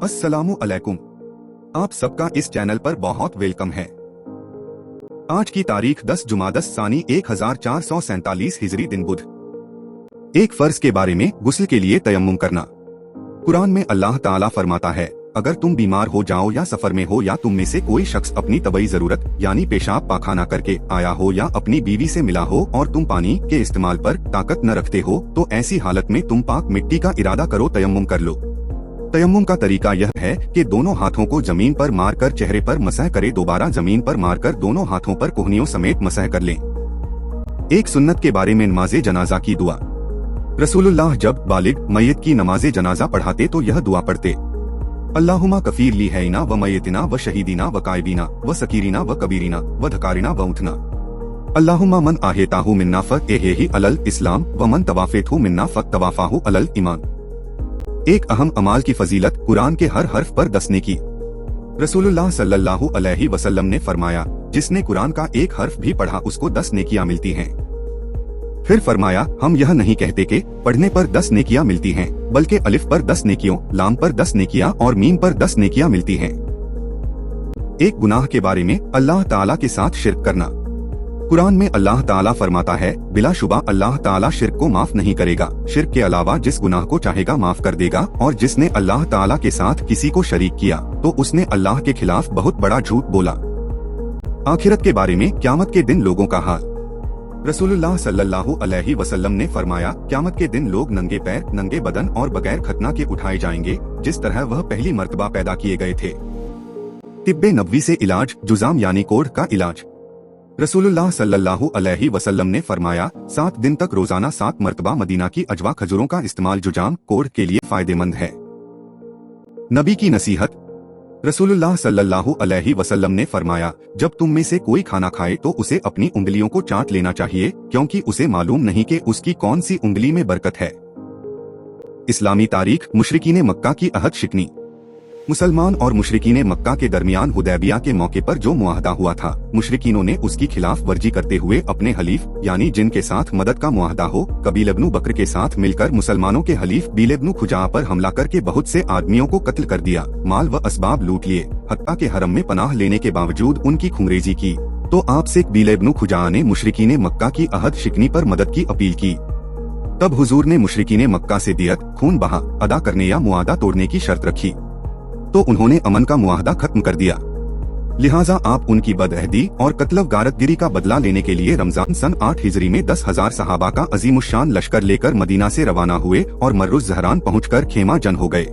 अस्सलामु अलैकुम। आप सबका इस चैनल पर बहुत वेलकम है। आज की तारीख 10 जुमादस सानी 1447 हिजरी दिन बुध। एक फर्ज के बारे में गुस्ल के लिए तयम्मुम करना। कुरान में अल्लाह ताला फरमाता है, अगर तुम बीमार हो जाओ या सफर में हो या तुम में से कोई शख्स अपनी तबई जरूरत यानी पेशाब पाखाना करके आया हो या अपनी बीवी से मिला हो और तुम पानी के इस्तेमाल पर ताकत न रखते हो तो ऐसी हालत में तुम पाक मिट्टी का इरादा करो, तयम्मुम कर लो। तयम्मुम का तरीका यह है कि दोनों हाथों को जमीन पर मारकर चेहरे पर मसह करे, दोबारा जमीन पर मारकर दोनों हाथों पर कोहनियों समेत मसह कर लें। एक सुन्नत के बारे में नमाज़े जनाजा की दुआ। रसूलुल्लाह जब बालिग मैयत की नमाज़े जनाजा पढ़ाते तो यह दुआ पढ़ते, अल्लाहुम्मा कफीर ली हैना व मैयतिना व शहीदीना व कायबीना व सकीरीना व कबीरीना व धकारिना व उठना। अल्लाहुम्मा मन आहेताहु मिन्ना फक एहेही अलल इस्लाम व मन तवाफेतहु मिन्ना फक तवाफाहु अलल ईमान। एक अहम अमाल की फजीलत कुरान के हर हर्फ पर 10 नेकी। रसूलुल्लाह सल्लल्लाहु अलैहि वसल्लम ने फरमाया, जिसने कुरान का एक हर्फ भी पढ़ा उसको 10 नेकियां मिलती हैं। फिर फरमाया, हम यह नहीं कहते कि पढ़ने पर 10 नेकियां मिलती हैं, बल्कि अलिफ पर 10 नेकियों, लाम पर 10 नेकियां और मीम पर 10 नेकियां मिलती हैं। एक गुनाह के बारे में अल्लाह ताला के साथ शिर्क करना। कुरान में अल्लाह ताला फरमाता है, बिलाशुबा अल्लाह ताला शिर्क को माफ नहीं करेगा। शिर्क के अलावा जिस गुनाह को चाहेगा माफ कर देगा, और जिसने अल्लाह ताला के साथ किसी को शरीक किया तो उसने अल्लाह के खिलाफ बहुत बड़ा झूठ बोला। आखिरत के बारे में क़यामत के दिन लोगों का हाल। रसूलुल्लाह सल्लल्लाहु अलैहि वसल्लम ने फरमाया, क़यामत के दिन लोग नंगे पैर, नंगे बदन और बगैर खतना के उठाए जाएंगे, जिस तरह वह पहली मर्तबा पैदा किए गए थे। तिब्बे नबवी से इलाज, जुजाम यानी कोढ़ का इलाज। रसूलुल्लाह सल्लल्लाहु अलैहि वसल्लम ने फरमाया, 7 दिन तक रोजाना 7 मर्तबा मदीना की अजवा खजूरों का इस्तेमाल जुजाम कोढ़ के लिए फायदेमंद है। नबी की नसीहत। रसूलुल्लाह सल्लल्लाहु अलैहि वसल्लम ने फरमाया, जब तुम में से कोई खाना खाए तो उसे अपनी उंगलियों को चाट लेना चाहिए, क्योंकि उसे मालूम नहीं कि उसकी कौन सी उंगली में बरकत है। इस्लामी तारीख। मुशरिकीने मक्का की अहद शिकनी। मुसलमान और मुशरिकीने मक्का के दरमियान हुदैबिया के मौके पर जो मुआहदा हुआ था, मुशरिकीनों ने उसकी खिलाफ वर्जी करते हुए अपने हलीफ यानी जिनके साथ मदद का मुआहदा हो, कबील इब्नु बकर के साथ मिलकर मुसलमानों के हलीफ बील इब्नु खुजा पर हमला करके बहुत से आदमियों को कत्ल कर दिया, माल व असबाब लूट लिए, हत्ता के हरम में पनाह लेने के बावजूद उनकी खुंगरेजी की। तो आपसे बील इब्नु खुजा ने मुशरिकीने मक्का की अहद शिकनी पर मदद की अपील की। तब हुजूर ने मुशरिकीने मक्का से दियत, खून बहा अदा करने या मुआहदा तोड़ने की शर्त रखी, तो उन्होंने अमन का मुआहदा खत्म कर दिया। लिहाजा आप उनकी बदअहदी और कत्ल गारतगिरी का बदला लेने के लिए रमजान सन 8 हिजरी में 10,000 सहाबा का अजीमुशान लश्कर लेकर मदीना से रवाना हुए और मर्रुज़ ज़हरान पहुंचकर खेमा जन हो गए।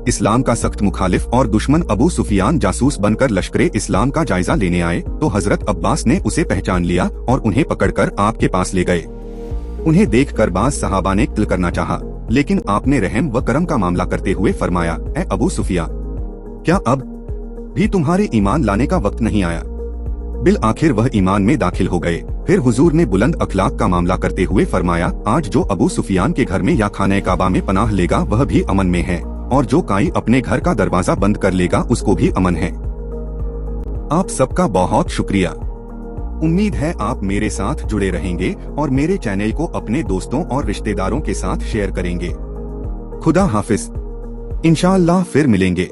इस्लाम का सख्त मुखालिफ और दुश्मन अबू सुफियान जासूस बनकर लश्करे इस्लाम का जायजा लेने आए तो हजरत अब्बास ने उसे पहचान लिया और उन्हें पकड़कर आपके पास ले गए। उन्हें देखकर बाज़ सहाबा ने कत्ल करना चाहा, लेकिन आपने रहम व करम का मामला करते हुए फरमाया, ए अबू सुफियान, क्या अब भी तुम्हारे ईमान लाने का वक्त नहीं आया? बिल आखिर वह ईमान में दाखिल हो गए। फिर हुजूर ने बुलंद अखलाक का मामला करते हुए फरमाया, आज जो अबू सुफियान के घर में या खाने काबा में पनाह लेगा वह भी अमन में है, और जो काई अपने घर का दरवाजा बंद कर लेगा उसको भी अमन है। आप सबका बहुत शुक्रिया। उम्मीद है आप मेरे साथ जुड़े रहेंगे और मेरे चैनल को अपने दोस्तों और रिश्तेदारों के साथ शेयर करेंगे। खुदा हाफिज। इंशाअल्लाह फिर मिलेंगे।